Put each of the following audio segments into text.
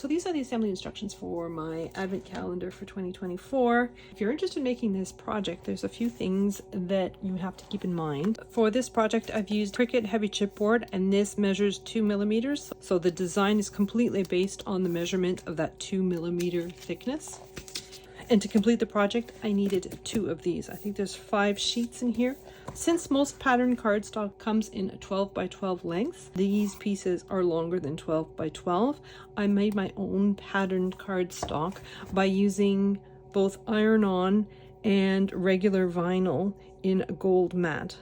So these are the assembly instructions for my advent calendar for 2024. If you're interested in making this project, there's a few things that you have to keep in mind. For this project, I've used Cricut heavy chipboard, and this measures 2 millimeters. So the design is completely based on the measurement of that 2 millimeter thickness. And to complete the project, I needed 2 of these. I think there's 5 sheets in here. Since most pattern cardstock comes in a 12 by 12 length, these pieces are longer than 12 by 12. I made my own patterned cardstock by using both iron-on and regular vinyl in a gold matte.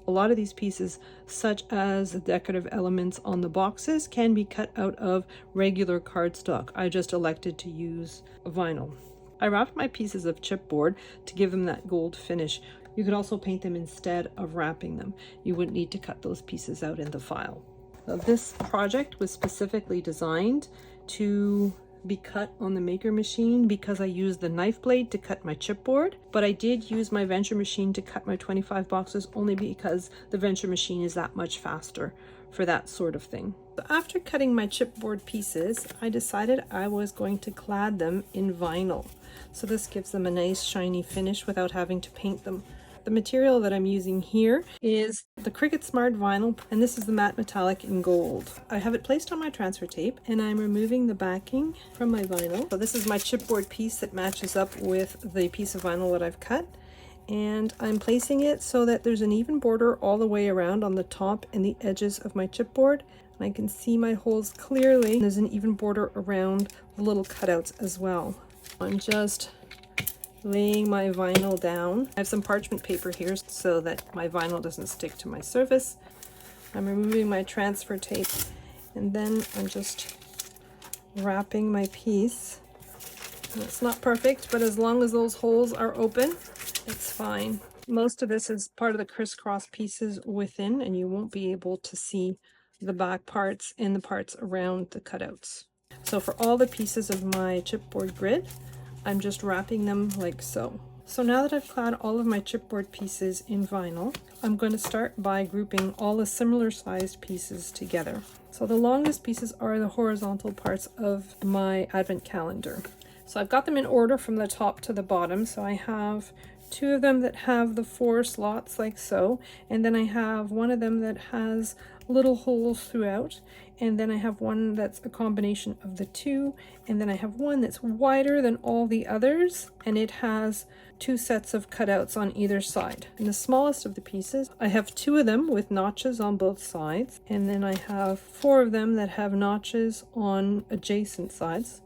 A lot of these pieces, such as the decorative elements on the boxes, can be cut out of regular cardstock. I just elected to use vinyl. I wrapped my pieces of chipboard to give them that gold finish. You could also paint them instead of wrapping them. You wouldn't need to cut those pieces out in the file. Now, this project was specifically designed to be cut on the Maker machine because I used the knife blade to cut my chipboard, but I did use my Venture machine to cut my 25 boxes only because the Venture machine is that much faster for that sort of thing. So after cutting my chipboard pieces, I decided I was going to clad them in vinyl. So this gives them a nice shiny finish without having to paint them. The material that I'm using here is the Cricut Smart Vinyl, and this is the matte metallic in gold. I have it placed on my transfer tape, and I'm removing the backing from my vinyl. So this is my chipboard piece that matches up with the piece of vinyl that I've cut. And I'm placing it so that there's an even border all the way around on the top and the edges of my chipboard. And I can see my holes clearly. There's an even border around the little cutouts as well. I'm just laying my vinyl down. I have some parchment paper here so that my vinyl doesn't stick to my surface. I'm removing my transfer tape, and then I'm just wrapping my piece. And it's not perfect, but as long as those holes are open, it's fine. Most of this is part of the crisscross pieces within, and you won't be able to see the back parts and the parts around the cutouts. So for all the pieces of my chipboard grid, I'm just wrapping them like so. So now that I've clad all of my chipboard pieces in vinyl, I'm going to start by grouping all the similar sized pieces together. So the longest pieces are the horizontal parts of my advent calendar. So I've got them in order from the top to the bottom. So I have 2 of them that have the 4 slots like so, and then I have one of them that has little holes throughout, and then I have one that's a combination of the 2, and then I have one that's wider than all the others, and it has 2 sets of cutouts on either side. And the smallest of the pieces, I have 2 of them with notches on both sides, and then I have 4 of them that have notches on adjacent sides.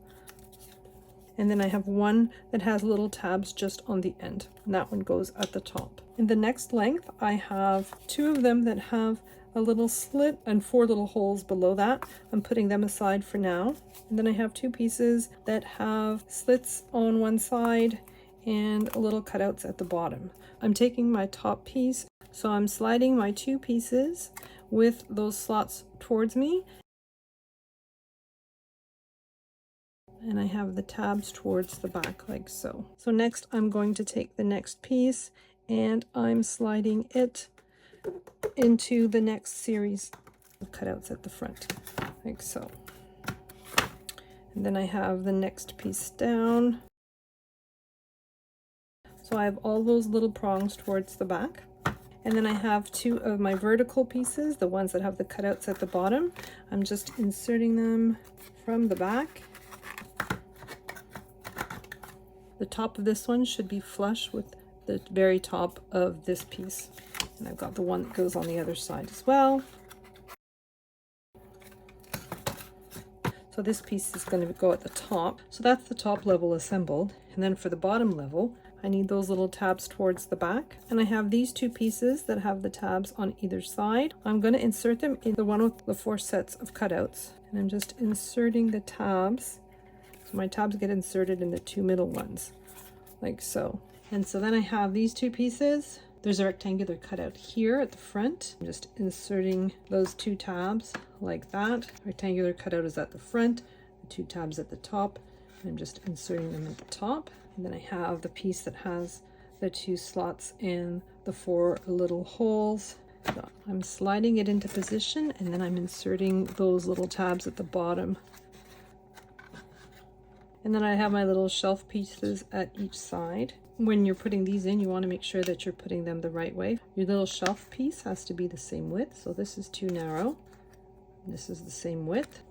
And then I have one that has little tabs just on the end, and that one goes at the top. In the next length, I have 2 of them that have a little slit and 4 little holes below that. I'm putting them aside for now. And then I have 2 pieces that have slits on one side and little cutouts at the bottom. I'm taking my top piece, so I'm sliding my 2 pieces with those slots towards me, and I have the tabs towards the back like so. So next I'm going to take the next piece and I'm sliding it into the next series of cutouts at the front like so. And then I have the next piece down. So I have all those little prongs towards the back. And then I have 2 of my vertical pieces, the ones that have the cutouts at the bottom. I'm just inserting them from the back. The top of this one should be flush with the very top of this piece. And I've got the one that goes on the other side as well. So this piece is going to go at the top. So that's the top level assembled. And then for the bottom level, I need those little tabs towards the back. And I have these 2 pieces that have the tabs on either side. I'm going to insert them in the one with the 4 sets of cutouts. And I'm just inserting the tabs. So my tabs get inserted in the 2 middle ones, like so. And so then I have these 2 pieces. There's a rectangular cutout here at the front. I'm just inserting those 2 tabs like that. Rectangular cutout is at the front, the 2 tabs at the top. I'm just inserting them at the top. And then I have the piece that has the 2 slots and the 4 little holes. So I'm sliding it into position, and then I'm inserting those little tabs at the bottom And then I have my little shelf pieces at each side. When you're putting these in, you want to make sure that you're putting them the right way. Your little shelf piece has to be the same width. So this is too narrow. This is the same width.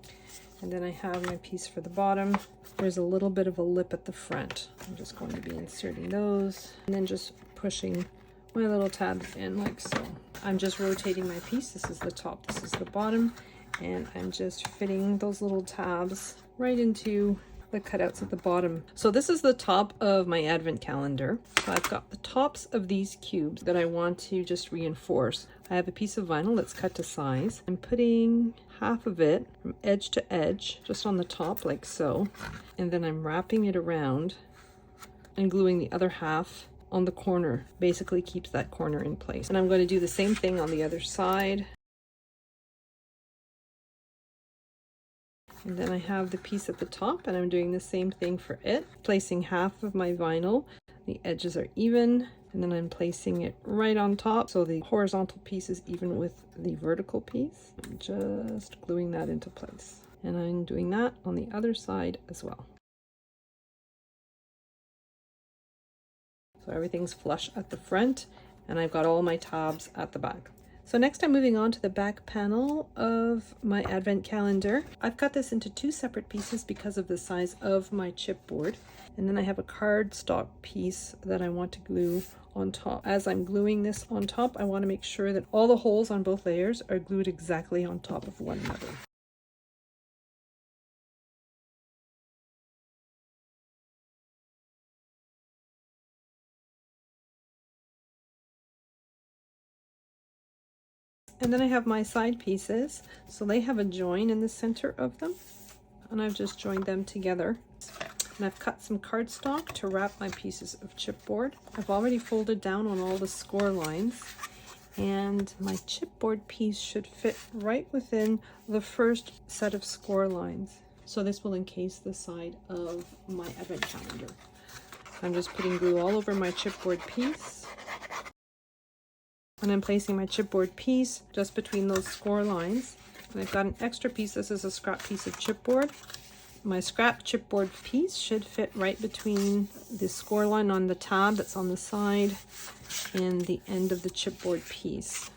And then I have my piece for the bottom. There's a little bit of a lip at the front. I'm just going to be inserting those and then just pushing my little tabs in like so. I'm just rotating my piece. This is the top, this is the bottom. And I'm just fitting those little tabs right into the cutouts at the bottom. So this is the top of my advent calendar. So I've got the tops of these cubes that I want to just reinforce. I have a piece of vinyl that's cut to size. I'm putting half of it from edge to edge, just on the top like so. And then I'm wrapping it around and gluing the other half on the corner. Basically keeps that corner in place. And I'm going to do the same thing on the other side. And then I have the piece at the top and I'm doing the same thing for it. Placing half of my vinyl, the edges are even, and then I'm placing it right on top so the horizontal piece is even with the vertical piece. I'm just gluing that into place. And I'm doing that on the other side as well. So everything's flush at the front and I've got all my tabs at the back. So next I'm moving on to the back panel of my advent calendar. I've cut this into two separate pieces because of the size of my chipboard. And then I have a cardstock piece that I want to glue on top. As I'm gluing this on top, I want to make sure that all the holes on both layers are glued exactly on top of one another. And then I have my side pieces. So they have a join in the center of them. And I've just joined them together. And I've cut some cardstock to wrap my pieces of chipboard. I've already folded down on all the score lines. And my chipboard piece should fit right within the first set of score lines. So this will encase the side of my advent calendar. I'm just putting glue all over my chipboard piece. And I'm placing my chipboard piece just between those score lines. And I've got an extra piece. This is a scrap piece of chipboard. My scrap chipboard piece should fit right between the score line on the tab that's on the side and the end of the chipboard piece.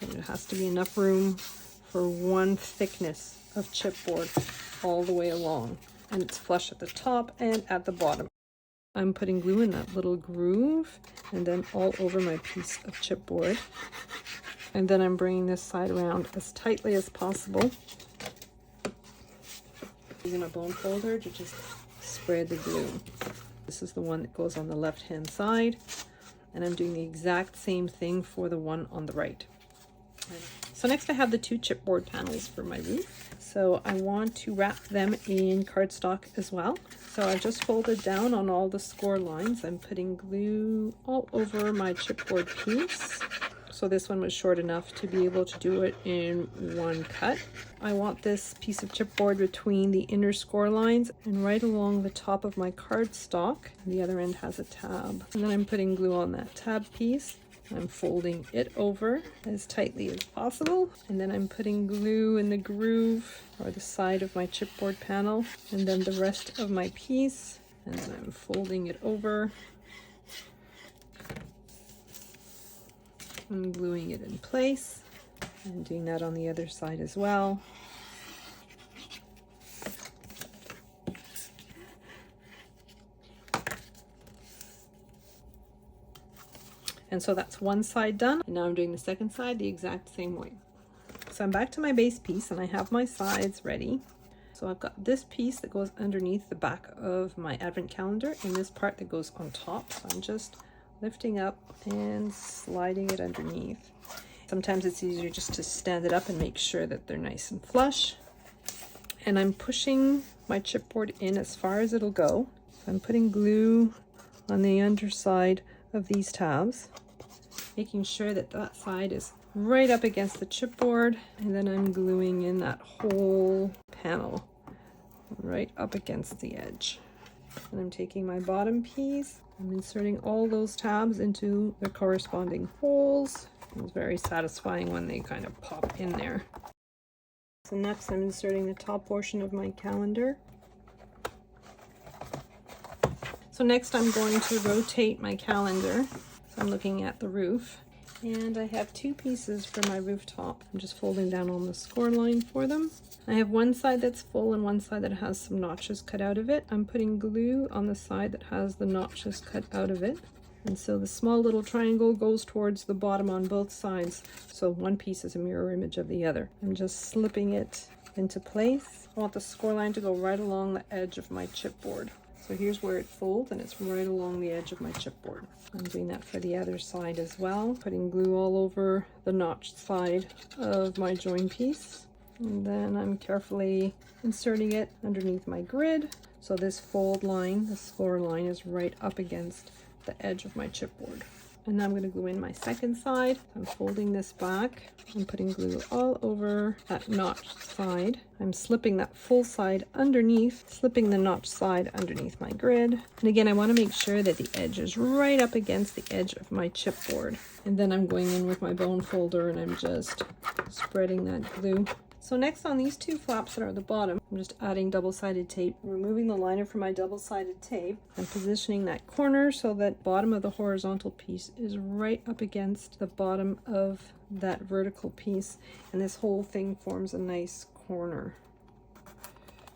So there has to be enough room for one thickness of chipboard all the way along. And it's flush at the top and at the bottom. I'm putting glue in that little groove and then all over my piece of chipboard. And then I'm bringing this side around as tightly as possible. Using my bone folder to just spread the glue. This is the one that goes on the left-hand side. And I'm doing the exact same thing for the one on the right. So next I have the two chipboard panels for my roof. So I want to wrap them in cardstock as well. So I've just folded down on all the score lines. I'm putting glue all over my chipboard piece. So this one was short enough to be able to do it in one cut. I want this piece of chipboard between the inner score lines and right along the top of my cardstock. The other end has a tab. And then I'm putting glue on that tab piece. I'm folding it over as tightly as possible. And then I'm putting glue in the groove or the side of my chipboard panel. And then the rest of my piece. And then I'm folding it over. I'm gluing it in place. I'm doing that on the other side as well. And so that's one side done. And now I'm doing the second side the exact same way. So I'm back to my base piece and I have my sides ready. So I've got this piece that goes underneath the back of my advent calendar and this part that goes on top. So I'm just lifting up and sliding it underneath. Sometimes it's easier just to stand it up and make sure that they're nice and flush. And I'm pushing my chipboard in as far as it'll go. So I'm putting glue on the underside of these tabs, making sure that that side is right up against the chipboard, and then I'm gluing in that whole panel right up against the edge. And I'm taking my bottom piece, I'm inserting all those tabs into their corresponding holes. It's very satisfying when they kind of pop in there. So next I'm inserting the top portion of my calendar. So next I'm going to rotate my calendar. So I'm looking at the roof. And I have two pieces for my rooftop. I'm just folding down on the score line for them. I have one side that's full and one side that has some notches cut out of it. I'm putting glue on the side that has the notches cut out of it. And so the small little triangle goes towards the bottom on both sides. So one piece is a mirror image of the other. I'm just slipping it into place. I want the score line to go right along the edge of my chipboard. So here's where it folds, and it's right along the edge of my chipboard. I'm doing that for the other side as well, putting glue all over the notched side of my join piece. And then I'm carefully inserting it underneath my grid. So this fold line, the score line, is right up against the edge of my chipboard. And now I'm going to glue in my second side. I'm folding this back. I'm putting glue all over that notched side. I'm slipping that full side underneath, slipping the notched side underneath my grid. And again, I want to make sure that the edge is right up against the edge of my chipboard. And then I'm going in with my bone folder and I'm just spreading that glue. So next on these two flaps that are at the bottom, I'm just adding double-sided tape, removing the liner from my double-sided tape, and positioning that corner so that bottom of the horizontal piece is right up against the bottom of that vertical piece, and this whole thing forms a nice corner,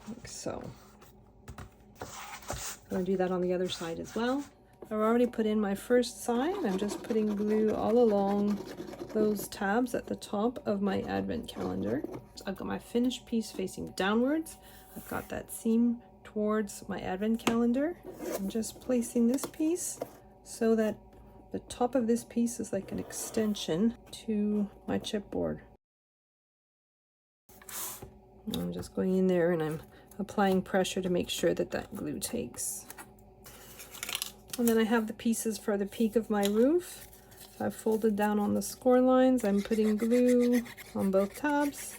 like so. I'm going to do that on the other side as well. I've already put in my first side. I'm just putting glue all along those tabs at the top of my advent calendar. I've got my finished piece facing downwards. I've got that seam towards my advent calendar. I'm just placing this piece so that the top of this piece is like an extension to my chipboard. I'm just going in there and I'm applying pressure to make sure that that glue takes. And then I have the pieces for the peak of my roof. So I've folded down on the score lines. I'm putting glue on both tabs,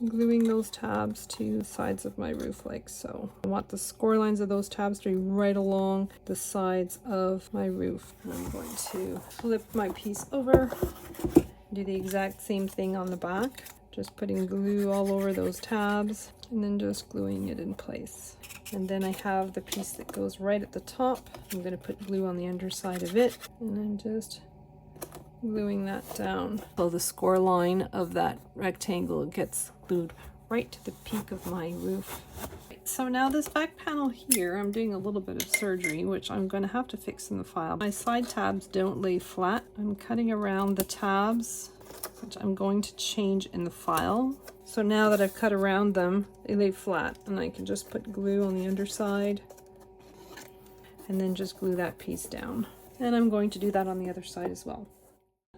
gluing those tabs to the sides of my roof like so. I want the score lines of those tabs to be right along the sides of my roof. And I'm going to flip my piece over, do the exact same thing on the back. Just putting glue all over those tabs and then just gluing it in place. And then I have the piece that goes right at the top. I'm going to put glue on the underside of it and then just gluing that down. So the score line of that rectangle gets glued right to the peak of my roof. So now this back panel here, I'm doing a little bit of surgery, which I'm going to have to fix in the file. My side tabs don't lay flat. I'm cutting around the tabs, which I'm going to change in the file. So now that I've cut around them, they lay flat, and I can just put glue on the underside and then just glue that piece down. And I'm going to do that on the other side as well.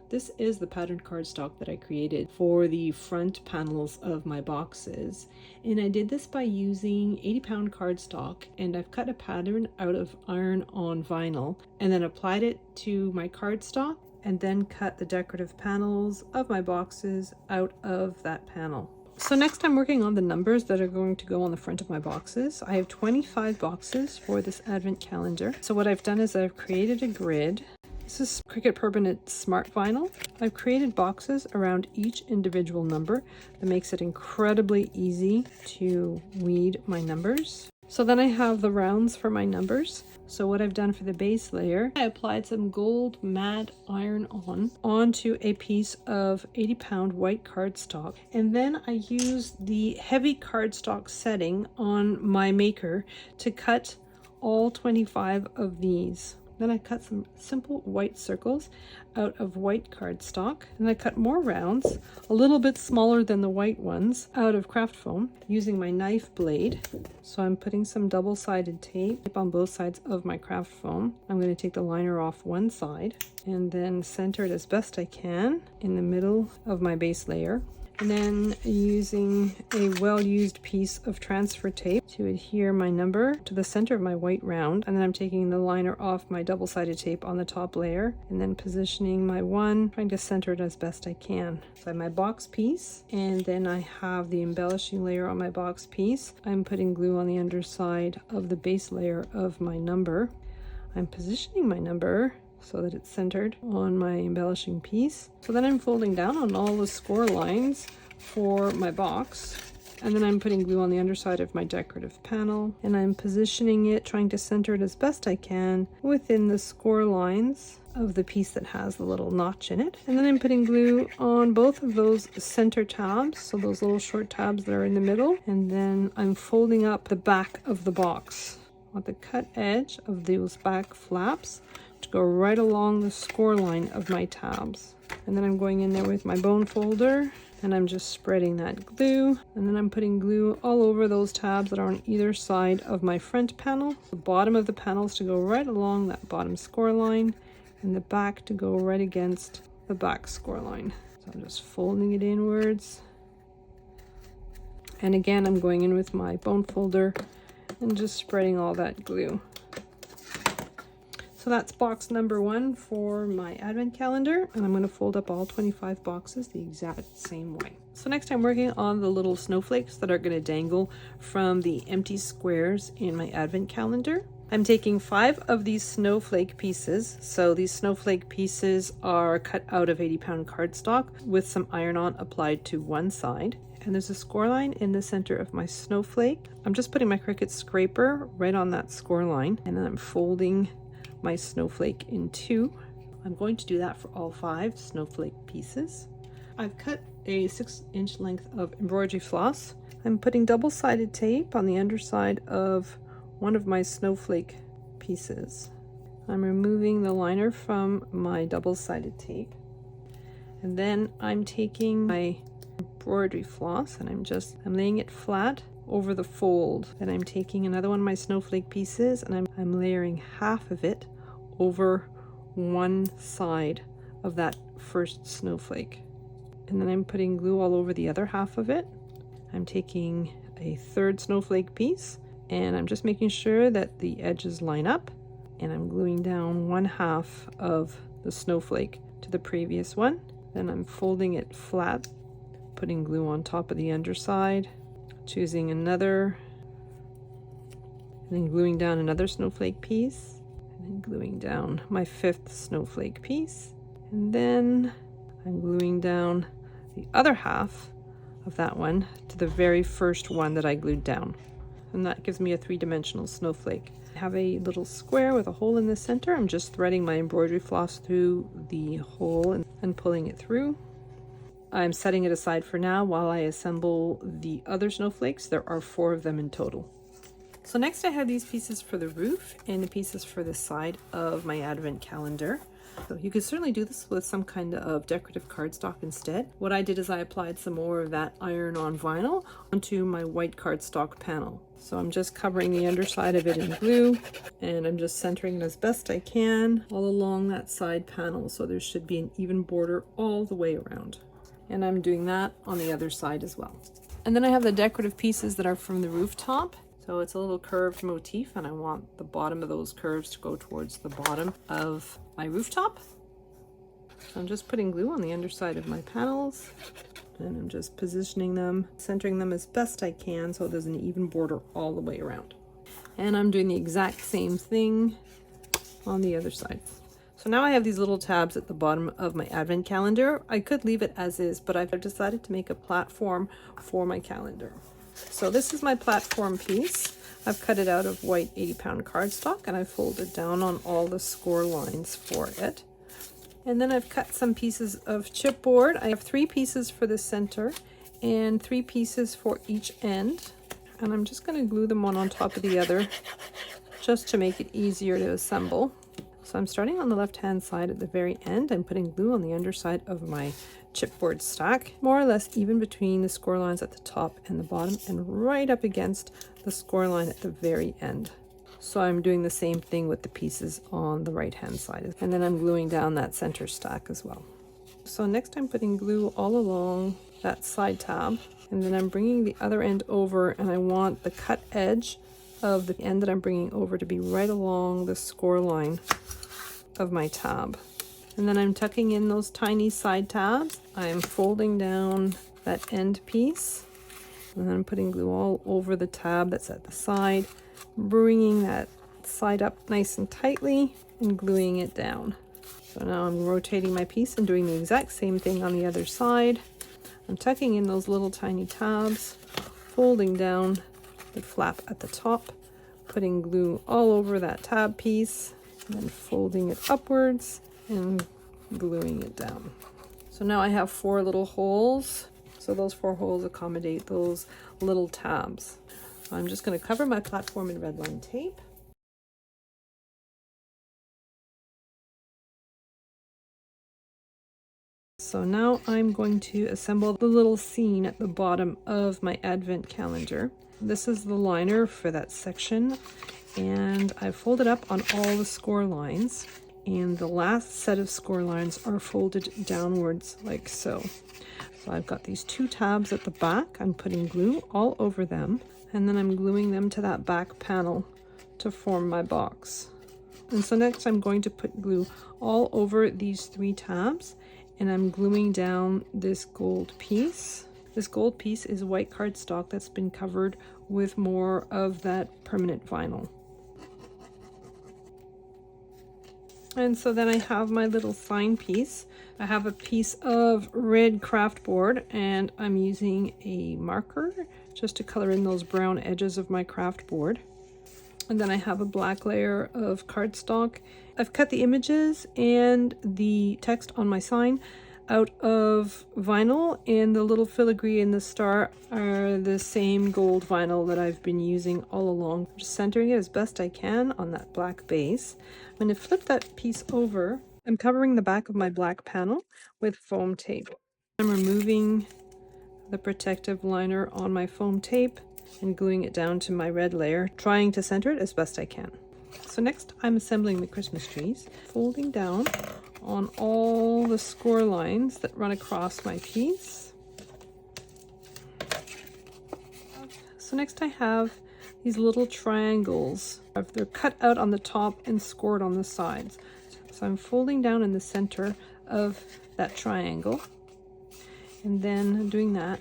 This is the patterned cardstock that I created for the front panels of my boxes. And I did this by using 80-pound cardstock, and I've cut a pattern out of iron-on vinyl and then applied it to my cardstock and then cut the decorative panels of my boxes out of that panel. So next I'm working on the numbers that are going to go on the front of my boxes. I have 25 boxes for this advent calendar. So what I've done is I've created a grid. This is Cricut Permanent Smart Vinyl. I've created boxes around each individual number that makes it incredibly easy to read my numbers. So then I have the rounds for my numbers. So what I've done for the base layer, I applied some gold matte iron-on onto a piece of 80-pound white cardstock. And then I used the heavy cardstock setting on my maker to cut all 25 of these. Then I cut some simple white circles out of white cardstock, and I cut more rounds, a little bit smaller than the white ones, out of craft foam using my knife blade. So I'm putting some double-sided tape on both sides of my craft foam. I'm going to take the liner off one side and then center it as best I can in the middle of my base layer. And then using a well-used piece of transfer tape to adhere my number to the center of my white round. And then I'm taking the liner off my double-sided tape on the top layer and then positioning my one, trying to center it as best I can. So I have my box piece, and then I have the embellishing layer on my box piece. I'm putting glue on the underside of the base layer of my number. I'm positioning my number so that it's centered on my embellishing piece. So then I'm folding down on all the score lines for my box. And then I'm putting glue on the underside of my decorative panel, and I'm positioning it, trying to center it as best I can within the score lines of the piece that has the little notch in it. And then I'm putting glue on both of those center tabs, so those little short tabs that are in the middle, and then I'm folding up the back of the box. I want the cut edge of those back flaps to go right along the score line of my tabs. And then I'm going in there with my bone folder, and I'm just spreading that glue, and then I'm putting glue all over those tabs that are on either side of my front panel. The bottom of the panels to go right along that bottom score line, and the back to go right against the back score line. So I'm just folding it inwards, and again I'm going in with my bone folder and just spreading all that glue. So that's box number 1 for my advent calendar, and I'm going to fold up all 25 boxes the exact same way. So next I'm working on the little snowflakes that are going to dangle from the empty squares in my advent calendar. I'm taking 5 of these snowflake pieces. So these snowflake pieces are cut out of 80-pound cardstock with some iron-on applied to one side. And there's a score line in the center of my snowflake. I'm just putting my Cricut scraper right on that score line, and then I'm folding my snowflake in 2. I'm going to do that for all 5 snowflake pieces. I've cut a 6-inch length of embroidery floss. I'm putting double-sided tape on the underside of one of my snowflake pieces. I'm removing the liner from my double-sided tape, and then I'm taking my embroidery floss and I'm laying it flat over the fold. Then I'm taking another one of my snowflake pieces and I'm layering half of it over one side of that first snowflake. And then I'm putting glue all over the other half of it. I'm taking a third snowflake piece and I'm just making sure that the edges line up, and I'm gluing down one half of the snowflake to the previous one. Then I'm folding it flat, putting glue on top of the underside, choosing another, and then gluing down another snowflake piece, and then gluing down my 5th snowflake piece, and then I'm gluing down the other half of that one to the very first one that I glued down, and that gives me a 3-dimensional snowflake. I have a little square with a hole in the center. I'm just threading my embroidery floss through the hole and pulling it through. I'm setting it aside for now while I assemble the other snowflakes. There are 4 of them in total. So next I have these pieces for the roof and the pieces for the side of my advent calendar. So you could certainly do this with some kind of decorative cardstock instead. What I did is I applied some more of that iron-on vinyl onto my white cardstock panel. So I'm just covering the underside of it in glue, and I'm just centering it as best I can all along that side panel, so there should be an even border all the way around. And I'm doing that on the other side as well. And then I have the decorative pieces that are from the rooftop. So it's a little curved motif, and I want the bottom of those curves to go towards the bottom of my rooftop. So I'm just putting glue on the underside of my panels, and I'm just positioning them, centering them as best I can so there's an even border all the way around. And I'm doing the exact same thing on the other side. So now I have these little tabs at the bottom of my advent calendar. I could leave it as is, but I've decided to make a platform for my calendar. So this is my platform piece. I've cut it out of white 80-pound cardstock, and I folded down on all the score lines for it. And then I've cut some pieces of chipboard. I have 3 pieces for the center and 3 pieces for each end. And I'm just going to glue them one on top of the other just to make it easier to assemble. So I'm starting on the left-hand side at the very end. I'm putting glue on the underside of my chipboard stack, more or less even between the score lines at the top and the bottom, and right up against the score line at the very end. So I'm doing the same thing with the pieces on the right-hand side. And then I'm gluing down that center stack as well. So next I'm putting glue all along that side tab, and then I'm bringing the other end over, and I want the cut edge of the end that I'm bringing over to be right along the score line of my tab. And then I'm tucking in those tiny side tabs. I'm folding down that end piece, and then I'm putting glue all over the tab that's at the side, bringing that side up nice and tightly and gluing it down. So now I'm rotating my piece and doing the exact same thing on the other side. I'm tucking in those little tiny tabs, folding down the flap at the top, putting glue all over that tab piece, and then folding it upwards and gluing it down. So now I have 4 little holes. So those 4 holes accommodate those little tabs. I'm just going to cover my platform in red line tape. So now I'm going to assemble the little scene at the bottom of my advent calendar. This is the liner for that section, and I've folded up on all the score lines, and the last set of score lines are folded downwards like so. So I've got these 2 tabs at the back. I'm putting glue all over them, and then I'm gluing them to that back panel to form my box. And so next I'm going to put glue all over these 3 tabs, and I'm gluing down this gold piece. This gold piece is white cardstock that's been covered with more of that permanent vinyl. And so then I have my little sign piece. I have a piece of red craft board, and I'm using a marker just to color in those brown edges of my craft board. And then I have a black layer of cardstock. I've cut the images and the text on my sign out of vinyl, and the little filigree and the star are the same gold vinyl that I've been using all along. Just centering it as best I can on that black base. I'm going to flip that piece over. I'm covering the back of my black panel with foam tape. I'm removing the protective liner on my foam tape and gluing it down to my red layer, trying to center it as best I can. So next I'm assembling the Christmas trees, folding down on all the score lines that run across my piece. So next I have these little triangles. They're cut out on the top and scored on the sides. So I'm folding down in the center of that triangle, and then doing that,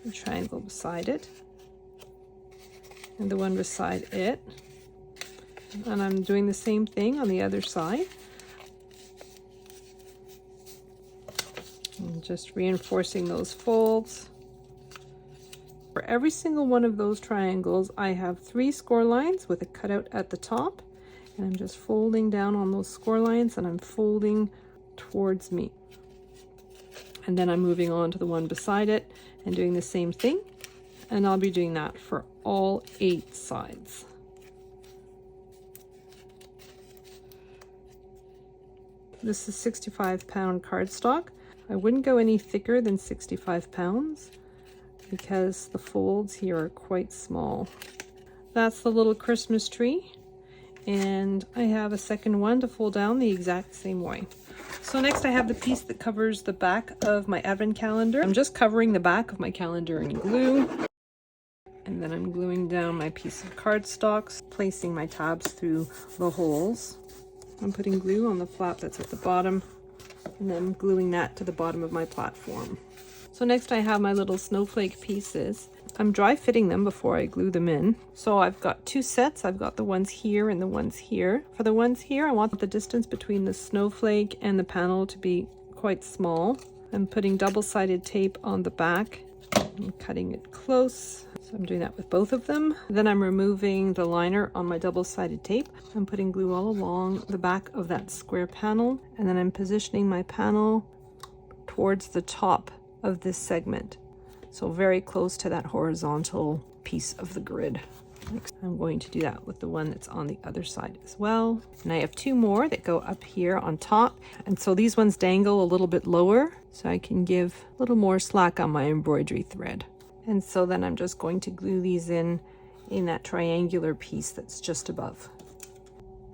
the triangle beside it, and the one beside it. And I'm doing the same thing on the other side. And just reinforcing those folds. For every single one of those triangles, I have 3 score lines with a cutout at the top. And I'm just folding down on those score lines, and I'm folding towards me. And then I'm moving on to the one beside it and doing the same thing. And I'll be doing that for all 8 sides. This is 65-pound cardstock. I wouldn't go any thicker than 65 pounds because the folds here are quite small. That's the little Christmas tree, and I have a second one to fold down the exact same way. So next I have the piece that covers the back of my advent calendar. I'm just covering the back of my calendar in glue, and then I'm gluing down my piece of cardstock, placing my tabs through the holes. I'm putting glue on the flap that's at the bottom, and then gluing that to the bottom of my platform. So next I have my little snowflake pieces. I'm dry fitting them before I glue them in. So I've got 2 sets. I've got the ones here and the ones here. For the ones here, I want the distance between the snowflake and the panel to be quite small. I'm putting double-sided tape on the back and cutting it close. So I'm doing that with both of them. Then I'm removing the liner on my double-sided tape. I'm putting glue all along the back of that square panel, and then I'm positioning my panel towards the top of this segment. So very close to that horizontal piece of the grid. I'm going to do that with the one that's on the other side as well. And I have 2 more that go up here on top. And so these ones dangle a little bit lower, so I can give a little more slack on my embroidery thread. And so then I'm just going to glue these in that triangular piece that's just above.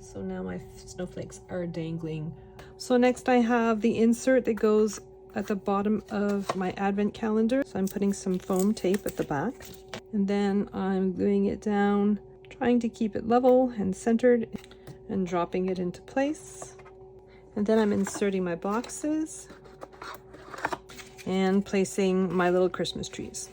So now my snowflakes are dangling. So next I have the insert that goes at the bottom of my advent calendar. So I'm putting some foam tape at the back, and then I'm gluing it down, trying to keep it level and centered, and dropping it into place. And then I'm inserting my boxes and placing my little Christmas trees.